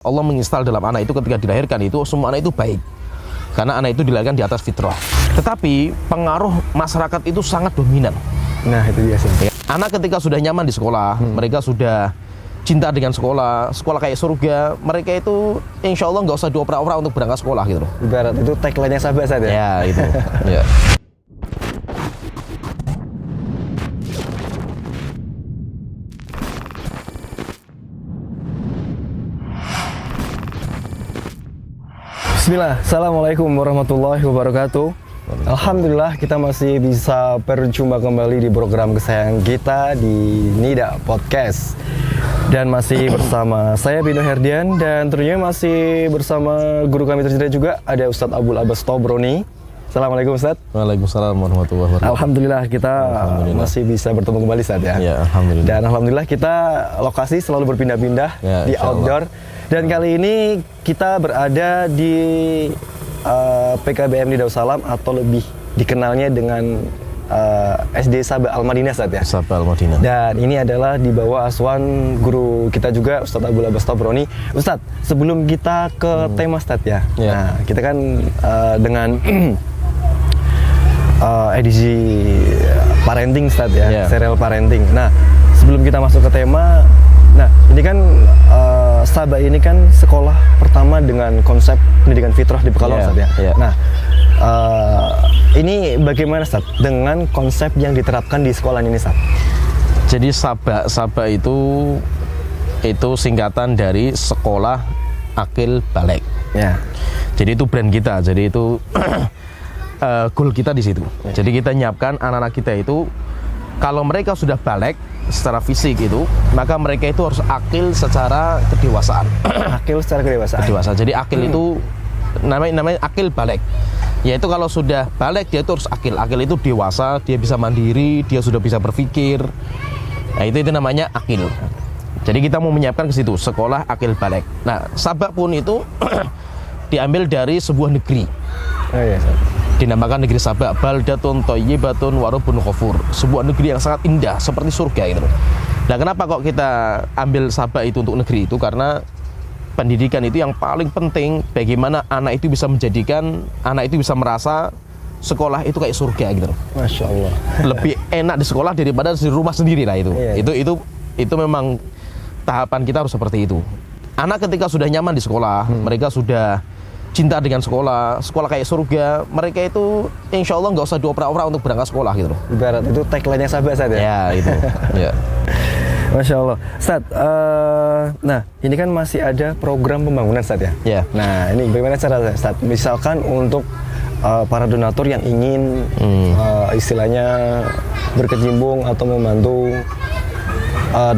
Allah menginstal dalam anak itu ketika dilahirkan itu semua anak itu baik karena anak itu dilahirkan di atas fitrah. Tetapi pengaruh masyarakat itu sangat dominan. Nah itu dia sih. Anak ketika sudah nyaman di sekolah, mereka sudah cinta dengan sekolah kayak surga, mereka itu insya Allah nggak usah dioper-oper untuk berangkat sekolah gitu loh. Ibarat itu tagline-nya sahabat saja. Ya itu. Ya. Bismillah, Assalamualaikum warahmatullahi wabarakatuh. Alhamdulillah kita masih bisa berjumpa kembali di program kesayangan kita di Nida Podcast. Dan masih bersama saya Bino Herdian dan tentunya masih bersama guru kami tercinta juga ada Ustadz Abul Abbas Tobroni. Assalamualaikum Ustadz. Waalaikumsalam warahmatullahi wabarakatuh. Alhamdulillah kita masih bisa bertemu kembali Ustadz ya. Ya, alhamdulillah. Dan alhamdulillah kita lokasi selalu berpindah-pindah ya, di outdoor. Dan kali ini kita berada di PKBM Nida Salam atau lebih dikenalnya dengan SD Sabah Al-Madinah Ustadz ya. Sabah Al-Madinah. Dan ini adalah di bawah asuhan guru kita juga Ustadz Abul Abbas Tobroni. Ustadz, sebelum kita ke tema Ustadz ya. Nah, kita kan dengan edisi parenting Ustadz ya, serial parenting. Nah, sebelum kita masuk ke tema, nah ini kan Sabah ini kan sekolah pertama dengan konsep pendidikan fitrah di Pekalongan Ustadz ya. Nah, ini bagaimana Ustadz dengan konsep yang diterapkan di sekolah ini Ustadz? Jadi Sabah itu singkatan dari Sekolah Akil Balik. Ya. Jadi itu brand kita. Jadi itu goal kita di situ. Jadi kita nyiapkan anak-anak kita itu kalau mereka sudah balik secara fisik itu, maka mereka itu harus akil secara kedewasaan. Akil secara kedewasaan. Jadi akil itu namanya akil balik. Yaitu kalau sudah balik dia itu harus akil. Akil itu dewasa, dia bisa mandiri, dia sudah bisa berpikir. Nah, itu namanya akil. Jadi kita mau menyiapkan ke situ, sekolah akil balik. Nah, Sabah pun itu diambil dari sebuah negeri. Oh iya, dinamakan negeri Sabah, baldatun thayyibatun wa rabbun ghafur, sebuah negeri yang sangat indah seperti surga gitu. Nah, kenapa kok kita ambil Sabah itu untuk negeri itu? Karena pendidikan itu yang paling penting, bagaimana anak itu bisa merasa sekolah itu kayak surga gitu. Masya Allah. Lebih enak di sekolah daripada di rumah sendiri lah itu. Iya. Itu memang tahapan kita harus seperti itu. Anak ketika sudah nyaman di sekolah, mereka sudah cinta dengan sekolah kayak surga, mereka itu insya Allah nggak usah dioper-oper untuk berangkat sekolah gitu loh. Ibarat itu tagline-nya sahabat saja. Ya itu. Ya. Masya Allah. Ustadz, nah ini kan masih ada program pembangunan Ustadz ya. Ya. Nah ini bagaimana cara Ustadz? Misalkan untuk para donatur yang ingin istilahnya berkecimpung atau membantu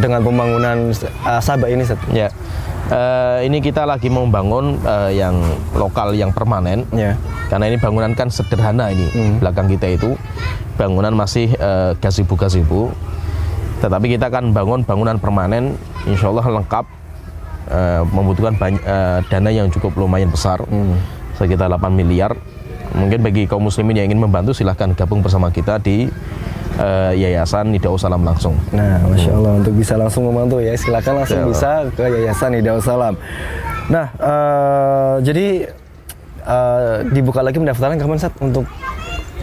dengan pembangunan Sabah ini Ustadz. Ya. Ini kita lagi membangun yang lokal, yang permanen. Karena ini bangunan kan sederhana ini. Belakang kita itu bangunan masih gazebo. Tetapi kita akan bangun bangunan permanen, insya Allah lengkap, membutuhkan dana yang cukup lumayan besar, sekitar 8 miliar. Mungkin bagi kaum muslimin yang ingin membantu silahkan gabung bersama kita di Yayasan Nida Salam langsung. Nah, Masya Allah, untuk bisa langsung membantu ya, silakan langsung bisa ke Yayasan Nida Salam. Nah, jadi dibuka lagi pendaftaran kapan Ustadz untuk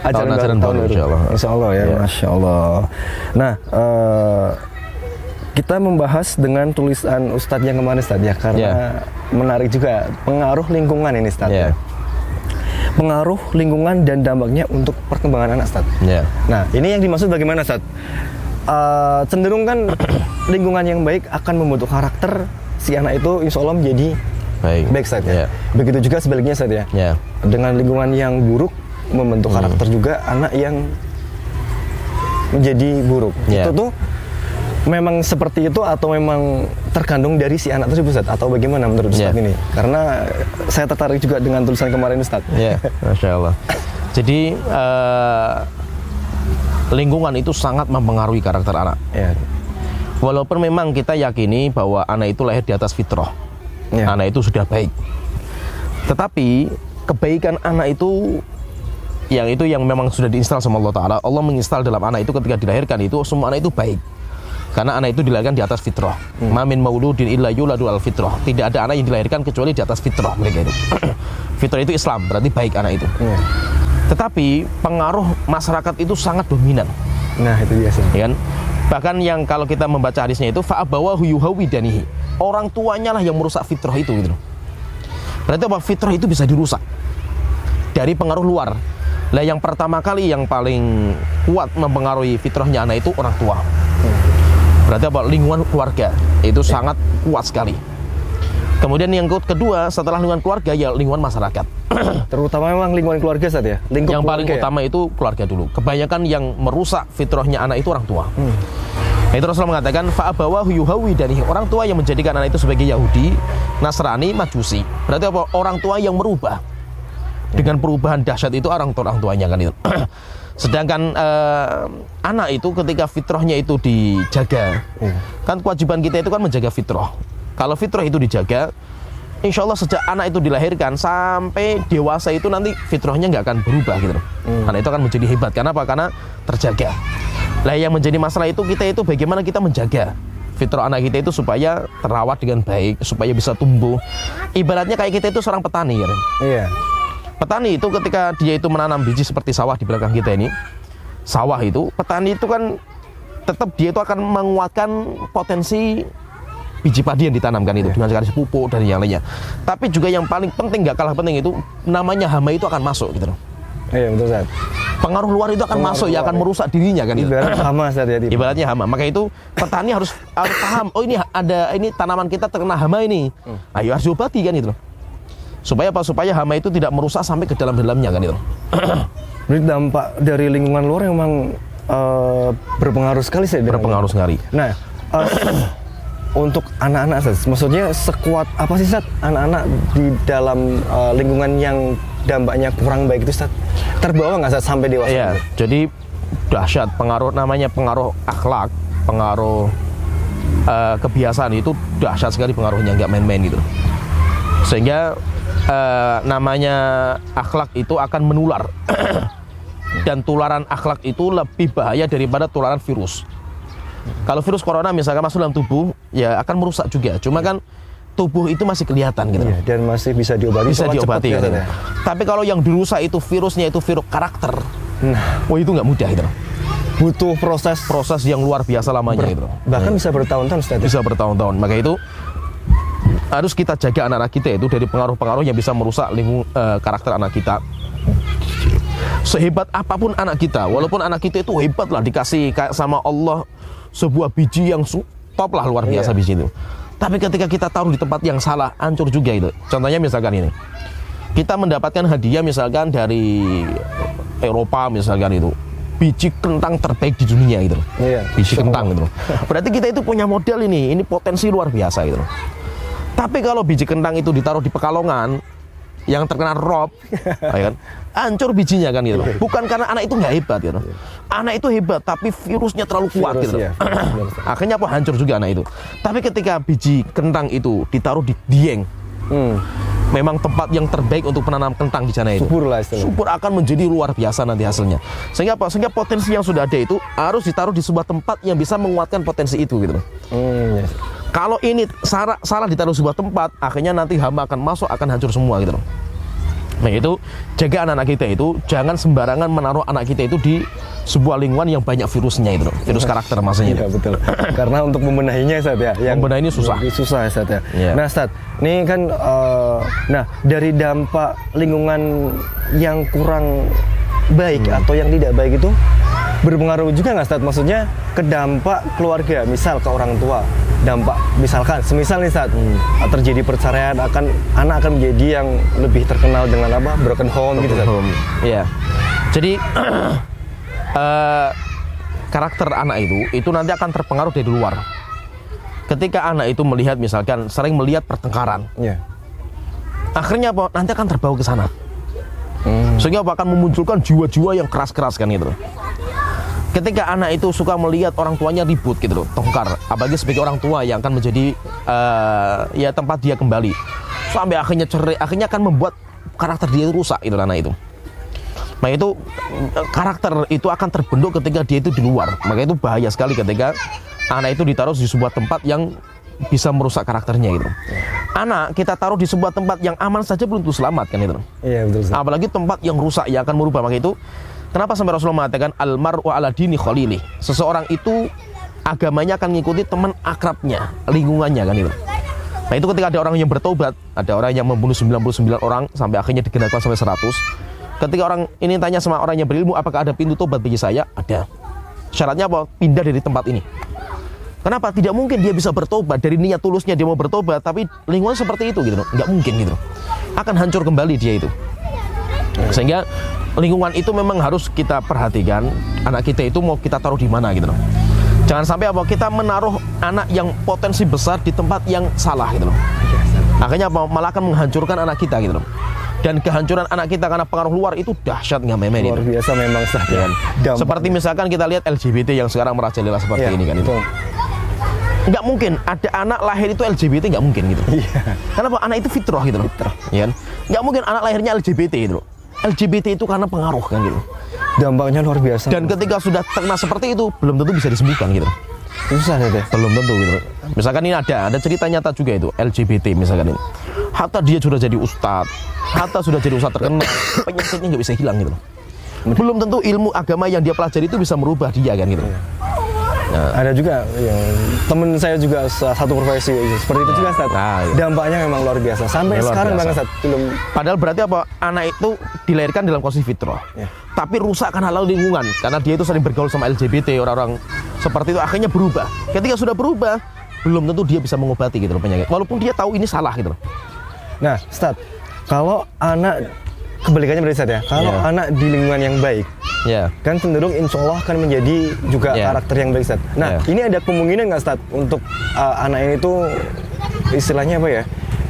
ajaran tahun insya Allah. Insya Allah ya, Masya Allah. Nah, kita membahas dengan tulisan Ustadz yang kemarin Ustadz ya, karena menarik juga pengaruh lingkungan ini Ustadz ya. Pengaruh lingkungan dan dampaknya untuk perkembangan anak Ustadz. Nah, ini yang dimaksud bagaimana Ustadz? Cenderung kan lingkungan yang baik akan membentuk karakter si anak itu insya Allah menjadi baik Ustadz ya. Begitu juga sebaliknya Ustadz ya. Dengan lingkungan yang buruk membentuk karakter juga anak yang menjadi buruk. Itu tuh memang seperti itu atau memang terkandung dari si anak tersebut Ustadz, atau bagaimana menurut Ustadz ini? Karena saya tertarik juga dengan tulisan kemarin Ustadz. Masya Allah. Jadi lingkungan itu sangat mempengaruhi karakter anak. Walaupun memang kita yakini bahwa anak itu lahir di atas fitrah, anak itu sudah baik. Tetapi kebaikan anak itu yang memang sudah diinstal sama Allah Ta'ala. Allah menginstal dalam anak itu ketika dilahirkan itu semua anak itu baik Karena anak itu dilahirkan di atas fitrah. Ma min mauludin illa yuladu al fitrah. Tidak ada anak yang dilahirkan kecuali di atas fitrah mereka itu. Fitrah itu Islam, berarti baik anak itu. Tetapi pengaruh masyarakat itu sangat dominan. Nah, itu biasa. Ya kan? Bahkan yang kalau kita membaca hadisnya itu fa'abawahu yuhawidanihi. Orang tuanya lah yang merusak fitrah itu gitu. Berarti apa? Fitrah itu bisa dirusak dari pengaruh luar. Lah yang pertama kali yang paling kuat mempengaruhi fitrahnya anak itu orang tua. Berarti apa? Lingkungan keluarga itu sangat kuat sekali. Kemudian yang kedua setelah lingkungan keluarga ya lingkungan masyarakat. Terutama memang lingkungan keluarga saat ya. Yang paling utama itu keluarga dulu. Kebanyakan yang merusak fitrahnya anak itu orang tua. Itu Rasulullah mengatakan fa'abawahu yuhawidanihi. Orang tua yang menjadikan anak itu sebagai Yahudi, Nasrani, Majusi. Berarti apa? Orang tua yang merubah. Dengan perubahan dahsyat itu orang tuanya kan itu. Sedangkan anak itu ketika fitrahnya itu dijaga, kan kewajiban kita itu kan menjaga fitrah. Kalau fitrah itu dijaga, insya Allah sejak anak itu dilahirkan sampai dewasa itu nanti fitrahnya nggak akan berubah gitu. Anak itu akan menjadi hebat. Karena apa? Karena terjaga. Lah yang menjadi masalah itu kita itu bagaimana kita menjaga fitrah anak kita itu supaya terawat dengan baik, supaya bisa tumbuh. Ibaratnya kayak kita itu seorang petani kan. Iya. Petani itu ketika dia itu menanam biji seperti sawah di belakang kita ini, sawah itu, petani itu kan tetap dia itu akan menguatkan potensi biji padi yang ditanamkan itu dengan sekali pupuk dan yang lainnya. Tapi juga yang paling penting, gak kalah penting itu namanya hama itu akan masuk gitu loh. Iya betul Ustaz. Pengaruh luar itu akan masuk ya akan merusak dirinya kan. Ibarat hama Ustaz ya. Ibaratnya hama. Maka itu petani harus paham, oh ini tanaman kita terkena hama ini. Ayo harus diobati kan itu loh. Supaya apa? Supaya hama itu tidak merusak sampai ke dalam-dalamnya kan itu. Jadi dampak dari lingkungan luar memang berpengaruh sekali sih. Berpengaruh sekali. Nah, untuk anak-anak maksudnya sekuat apa sih Ustaz anak-anak di dalam lingkungan yang dampaknya kurang baik itu Ustaz? Terbawa nggak Ustaz sampai dewasa? Iya, jadi dahsyat pengaruh namanya pengaruh akhlak, pengaruh kebiasaan itu dahsyat sekali pengaruhnya, nggak main-main gitu. Sehingga namanya akhlak itu akan menular. Dan tularan akhlak itu lebih bahaya daripada tularan virus. Kalau virus corona misalkan masuk dalam tubuh, ya akan merusak juga. Cuma kan tubuh itu masih kelihatan gitu. Iya, dan masih bisa diobati. Bisa diobati kan. Ya. Tapi kalau yang dirusak itu virusnya itu virus karakter. Wah itu nggak mudah itu. Butuh proses yang luar biasa lamanya itu. Bahkan bisa bertahun-tahun Ustaz. Bisa bertahun-tahun. Maka itu harus kita jaga anak-anak kita itu dari pengaruh-pengaruh yang bisa merusak karakter anak kita. Sehebat apapun anak kita, walaupun anak kita itu hebat lah, dikasih sama Allah sebuah biji yang top lah, luar biasa biji itu. Tapi ketika kita taruh di tempat yang salah, hancur juga itu. Contohnya misalkan ini, kita mendapatkan hadiah misalkan dari Eropa misalkan itu, biji kentang terbaik di dunia gitu. Biji kentang gitu. Berarti kita itu punya modal ini potensi luar biasa gitu. Tapi kalau biji kentang itu ditaruh di Pekalongan yang terkena rob, ya kan, hancur bijinya kan gitu. Bukan karena anak itu nggak hebat gitu. Anak itu hebat, tapi virusnya terlalu kuat gitu. Akhirnya apa? Hancur juga anak itu. Tapi ketika biji kentang itu ditaruh di Dieng, memang tempat yang terbaik untuk menanam kentang di sana itu. Subur akan menjadi luar biasa nanti hasilnya. Sehingga apa? Sehingga potensi yang sudah ada itu harus ditaruh di sebuah tempat yang bisa menguatkan potensi itu gitu. Kalau ini salah ditaruh sebuah tempat, akhirnya nanti hama akan masuk, akan hancur semua gitu loh. Nah itu, jaga anak-anak kita itu, jangan sembarangan menaruh anak kita itu di sebuah lingkungan yang banyak virusnya itu loh. Virus karakter maksudnya. Iya betul. Karena untuk membenahinya Ustaz ya. Membenahi ini susah. Susah Ustaz ya. Nah Ustaz, ini kan dari dampak lingkungan yang kurang baik atau yang tidak baik itu berpengaruh juga nggak Ustaz? Maksudnya ke dampak keluarga, misal ke orang tua. Dampak misalkan semisal nih Ustaz, terjadi perceraian, anak akan menjadi yang lebih terkenal dengan apa? Broken home gitu Ustaz. Iya. Jadi karakter anak itu nanti akan terpengaruh dari luar. Ketika anak itu melihat misalkan sering melihat pertengkaran. Akhirnya apa? Nanti akan terbawa ke sana. Sehingga akan memunculkan jiwa-jiwa yang keras-keras kan gitu. Ketika anak itu suka melihat orang tuanya ribut gitu loh, tengkar, apalagi sebagai orang tua yang akan menjadi tempat dia kembali, sampai akhirnya cerai, akhirnya akan membuat karakter dia rusak itu anak itu. Nah itu karakter itu akan terbentuk ketika dia itu di luar. Maka itu bahaya sekali ketika anak itu ditaruh di sebuah tempat yang bisa merusak karakternya gitu. Anak kita taruh di sebuah tempat yang aman saja belum tentu selamat kan itu. Iya betul. Apalagi tempat yang rusak yang akan merubah. Maka itu kenapa sampai Rasulullah mengatakan almar'u ala dini khalili. Seseorang itu agamanya akan mengikuti teman akrabnya, lingkungannya kan itu. Nah itu ketika ada orang yang bertobat, ada orang yang membunuh 99 orang sampai akhirnya digenapkan sampai 100. Ketika orang ini tanya sama orang yang berilmu, apakah ada pintu tobat bagi saya? Ada. Syaratnya apa? Pindah dari tempat ini. Kenapa? Tidak mungkin dia bisa bertobat dari niat tulusnya dia mau bertobat, tapi lingkungan seperti itu gitu, nggak mungkin gitu. Akan hancur kembali dia itu. Sehingga lingkungan itu memang harus kita perhatikan. Anak kita itu mau kita taruh di mana gitu. Jangan sampai apa kita menaruh anak yang potensi besar di tempat yang salah gitu loh. Akhirnya apa? Malah akan menghancurkan anak kita gitu loh. Dan kehancuran anak kita karena pengaruh luar itu dahsyat nggak main-main. Luar biasa memang ya. Seperti misalkan kita lihat LGBT yang sekarang merajalela seperti ini kan itu. Nggak mungkin ada anak lahir itu LGBT, nggak mungkin gitu. Kenapa? Anak itu fitrah gitu loh. Ya. Nggak mungkin anak lahirnya LGBT gitu loh. LGBT itu karena pengaruh kan gitu. Dampaknya luar biasa. Dan ketika sudah terkena seperti itu, belum tentu bisa disembuhkan gitu. Susah deh. Belum tentu gitu. Misalkan ini ada cerita nyata juga itu LGBT misalkan ini. Hatta dia sudah jadi ustadz, hatta sudah jadi ustadz terkenal, penyakitnya nggak bisa hilang gitu. Belum tentu ilmu agama yang dia pelajari itu bisa merubah dia kan gitu. Nah, ada juga yang temen saya juga satu profesi seperti itu juga Ustaz. Nah, iya. Dampaknya memang luar biasa sampai luar sekarang biasa. Bang Ustaz belum. Padahal berarti apa? Anak itu dilahirkan dalam kondisi fitrah. Tapi rusak karena lalu lingkungan, karena dia itu sering bergaul sama LGBT, orang-orang seperti itu akhirnya berubah. Ketika sudah berubah, belum tentu dia bisa mengobati gitu loh penyakit. Walaupun dia tahu ini salah gitu loh. Nah, Ustaz, kalau anak kebalikannya berarti Ustaz ya. Kalau anak di lingkungan yang baik, kan cenderung insya Allah akan menjadi juga karakter yang baik Ustaz. Nah, ini ada kemungkinan nggak Ustaz untuk anak ini tuh istilahnya apa ya?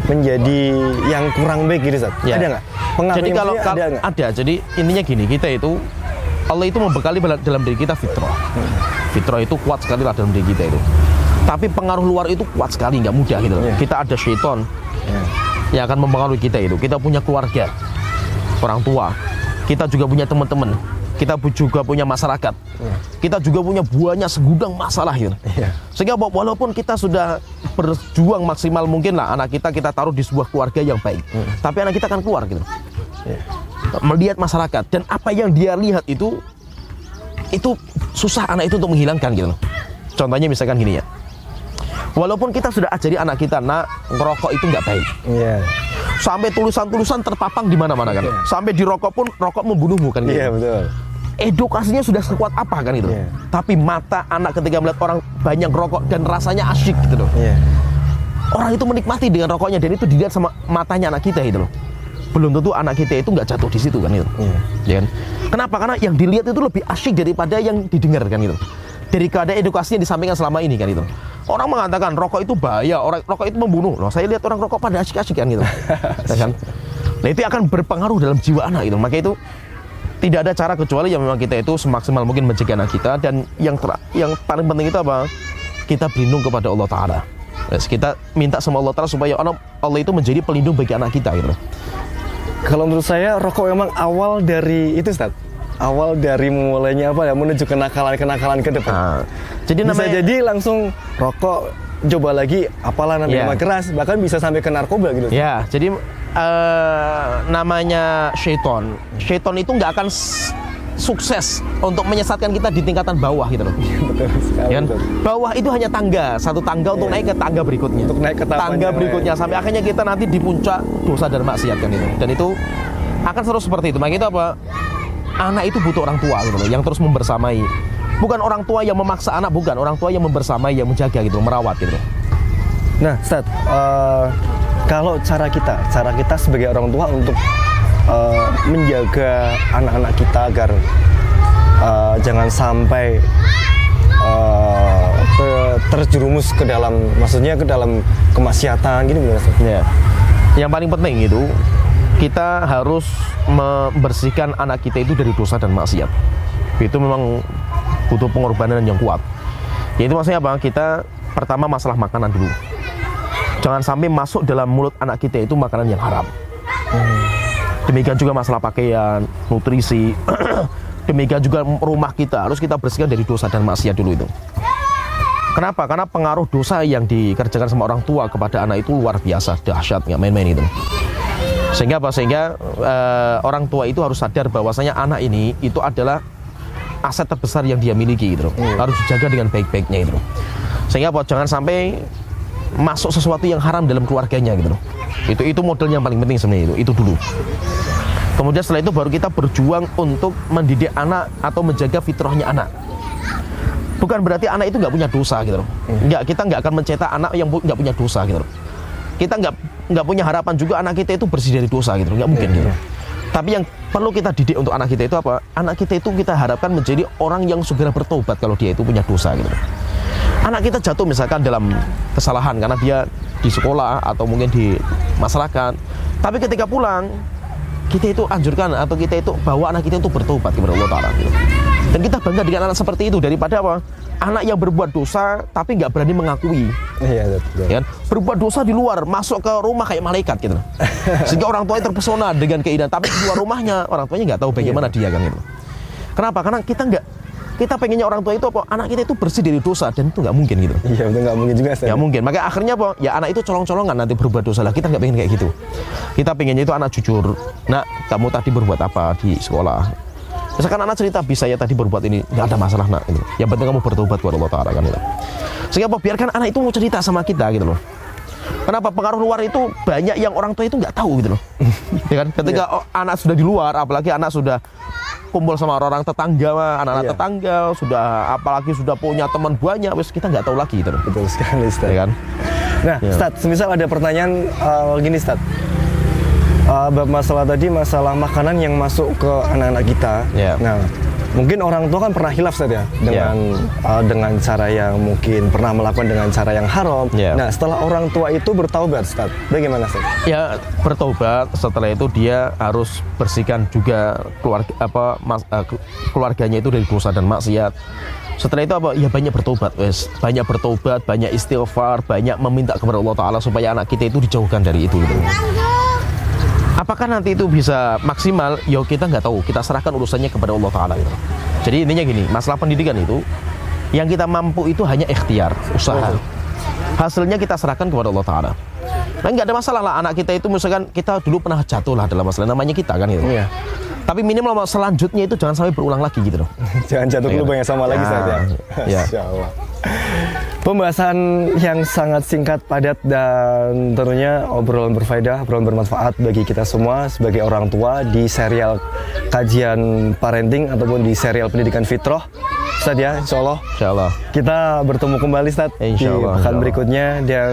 Menjadi yang kurang baik gitu Ustaz. Ada nggak? Jadi kalau ada, jadi intinya gini, kita itu Allah itu membekali dalam diri kita fitrah. Fitrah itu kuat sekali lah dalam diri kita itu. Tapi pengaruh luar itu kuat sekali, nggak mudah gitu. Kita ada syaitan yang akan mempengaruhi kita itu. Kita punya keluarga, orang tua, kita juga punya teman-teman, kita juga punya masyarakat, kita juga punya banyak segudang masalah gitu. Sehingga walaupun kita sudah berjuang maksimal mungkin lah anak kita taruh di sebuah keluarga yang baik, tapi anak kita akan keluar gitu. Melihat masyarakat dan apa yang dia lihat itu susah anak itu untuk menghilangkan gitu. Contohnya misalkan gini ya, walaupun kita sudah ajari anak kita, nak, ngerokok itu nggak baik. Sampai tulisan-tulisan terpapang di mana-mana kan. Sampai di rokok pun rokok membunuhmu kan gitu. Betul. Edukasinya sudah sekuat apa kan itu. Tapi mata anak ketika melihat orang banyak rokok dan rasanya asyik gitu loh. Orang itu menikmati dengan rokoknya dan itu dilihat sama matanya anak kita gitu loh. Belum tentu anak kita itu nggak jatuh di situ kan itu. Ya kan? Kenapa? Karena yang dilihat itu lebih asyik daripada yang didengar kan gitu. Dari keadaan edukasi yang disampaikan selama ini kan itu. Orang mengatakan rokok itu bahaya, rokok itu membunuh. Loh, saya lihat orang rokok pada asyik-asyik kan gitu. Ya kan? Nah itu akan berpengaruh dalam jiwa anak gitu. Maka itu tidak ada cara kecuali yang memang kita itu semaksimal mungkin mencegah anak kita. Dan yang paling penting itu apa? Kita berlindung kepada Allah Ta'ala. Kita minta sama Allah Ta'ala supaya Allah itu menjadi pelindung bagi anak kita gitu. Kalau menurut saya rokok memang awal dari itu Ustaz. Awal dari mulainya apa ya, menuju kenakalan-kenakalan ke depan. Jadi bisa jadi langsung rokok, coba lagi apalah nanti minuman keras, bahkan bisa sampai ke narkoba gitu. Ya, jadi namanya syaiton. Syaiton itu nggak akan sukses untuk menyesatkan kita di tingkatan bawah gitu loh. Betul sekali. Ya, bawah itu hanya satu tangga untuk naik ke tangga berikutnya. Untuk naik ke tangga berikutnya sampai akhirnya kita nanti di puncak dosa dan maksiat kan itu. Dan itu akan terus seperti itu. Makanya itu apa? Anak itu butuh orang tua gitu loh, yang terus membersamai. Bukan orang tua yang memaksa anak, bukan. Orang tua yang membersamai, yang menjaga gitu, merawat gitu loh. Nah, Ustaz, kalau cara kita sebagai orang tua untuk menjaga anak-anak kita agar jangan sampai terjerumus ke dalam, maksudnya ke dalam kemaksiatan gini gimana Ustaz? Yang paling penting itu kita harus membersihkan anak kita itu dari dosa dan maksiat. Itu memang butuh pengorbanan yang kuat. Yaitu maksudnya apa? Kita pertama masalah makanan dulu. Jangan sampai masuk dalam mulut anak kita itu makanan yang haram. Demikian juga masalah pakaian, nutrisi. Demikian juga rumah kita harus kita bersihkan dari dosa dan maksiat dulu itu. Kenapa? Karena pengaruh dosa yang dikerjakan sama orang tua kepada anak itu luar biasa, dahsyat, nggak main-main itu. Sehingga apa? Sehingga orang tua itu harus sadar bahwasanya anak ini itu adalah aset terbesar yang dia miliki gitu loh. Harus dijaga dengan baik-baiknya itu. Sehingga apa? Jangan sampai masuk sesuatu yang haram dalam keluarganya gitu loh. Itu model yang paling penting sebenarnya itu dulu. Kemudian setelah itu baru kita berjuang untuk mendidik anak atau menjaga fitrahnya anak. Bukan berarti anak itu nggak punya dosa gitu loh. Kita nggak akan mencetak anak yang nggak punya dosa gitu loh. Kita nggak punya harapan juga anak kita itu bersih dari dosa gitu, nggak mungkin gitu. Tapi yang perlu kita didik untuk anak kita itu apa? Anak kita itu kita harapkan menjadi orang yang segera bertobat kalau dia itu punya dosa gitu. Anak kita jatuh misalkan dalam kesalahan karena dia di sekolah atau mungkin di masyarakat, tapi ketika pulang kita itu anjurkan atau kita itu bawa anak kita itu bertobat kepada Allah Ta'ala gitu. Dan kita bangga dengan anak seperti itu daripada apa? Anak yang berbuat dosa tapi nggak berani mengakui. Iya, betul. Ya, berbuat dosa di luar, masuk ke rumah kayak malaikat gitu. Sehingga orang tuanya terpesona dengan keindahan, tapi di luar rumahnya orang tuanya nggak tahu bagaimana dia kan gitu. Kenapa? Karena kita pengennya orang tua itu apa? Anak kita itu bersih dari dosa dan itu nggak mungkin gitu. Iya, betul, nggak mungkin juga. Nggak mungkin. Maka akhirnya apa? Ya anak itu colong-colongan nanti berbuat dosa lah. Kita nggak pengen kayak gitu. Kita pengennya itu anak jujur. Nak, kamu tadi berbuat apa di sekolah? Misalkan anak cerita, bisa ya tadi berbuat ini, nggak ada masalah nak. Gitu. Yang penting kamu bertobat kepada Allah Ta'ala kan gitu. Sehingga apa? Biarkan anak itu mau cerita sama kita gitu loh. Kenapa? Pengaruh luar itu banyak yang orang tua itu nggak tahu gitu loh. Ya kan? Ketika anak sudah di luar, apalagi anak sudah kumpul sama orang tetangga, anak-anak tetangga, apalagi sudah punya teman banyak, wes kita nggak tahu lagi gitu loh. Betul sekali, Ustaz. Ya kan? Nah, Ustaz, semisal ada pertanyaan gini, Ustaz. Masalah tadi, masalah makanan yang masuk ke anak-anak kita. Nah, mungkin orang tua kan pernah hilaf, Ustaz ya, dengan cara yang mungkin pernah melakukan dengan cara yang haram. Nah, setelah orang tua itu bertaubat, Ustaz, bagaimana, Ustaz? Ya, bertaubat. Setelah itu dia harus bersihkan juga keluarganya itu dari dosa dan maksiat. Setelah itu apa? Ya banyak bertobat, wes. Banyak bertobat, banyak istighfar, banyak meminta kepada Allah Ta'ala supaya anak kita itu dijauhkan dari itu gitu. Apakah nanti itu bisa maksimal? Ya kita nggak tahu. Kita serahkan urusannya kepada Allah Ta'ala gitu. Jadi intinya gini, masalah pendidikan itu yang kita mampu itu hanya ikhtiar, usaha. Hasilnya kita serahkan kepada Allah Ta'ala. Nah, nggak ada masalah lah anak kita itu, misalkan kita dulu pernah jatuh lah dalam masalah, namanya kita kan gitu. Iya. Tapi minimal selanjutnya itu jangan sampai berulang lagi gitu loh. Jangan jatuh dulu banyak sama lagi, Ustaz ya. Masya Allah. Pembahasan yang sangat singkat, padat, dan tentunya obrolan berfaedah, obrolan bermanfaat bagi kita semua sebagai orang tua di serial kajian parenting ataupun di serial pendidikan fitrah, Ustaz ya, insya Allah kita bertemu kembali, Ustaz, di pekan berikutnya. Dan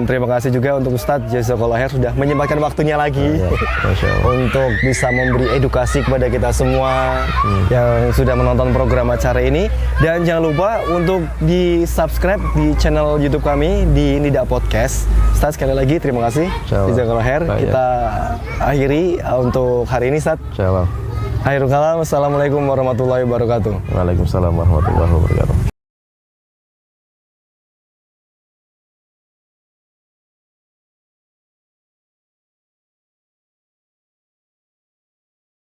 terima kasih juga untuk Ustaz Jazakallah Khair sudah menyempatkan waktunya lagi untuk bisa memberi edukasi kepada kita semua yang sudah menonton program acara ini. Dan jangan lupa untuk di subscribe di channel YouTube kami di Nida Podcast. Ustaz, sekali lagi terima kasih. Jazakallah Khair. Kita akhiri untuk hari ini, Ustaz. Akhirul kalam, assalamualaikum warahmatullahi wabarakatuh. Waalaikumsalam warahmatullahi wabarakatuh.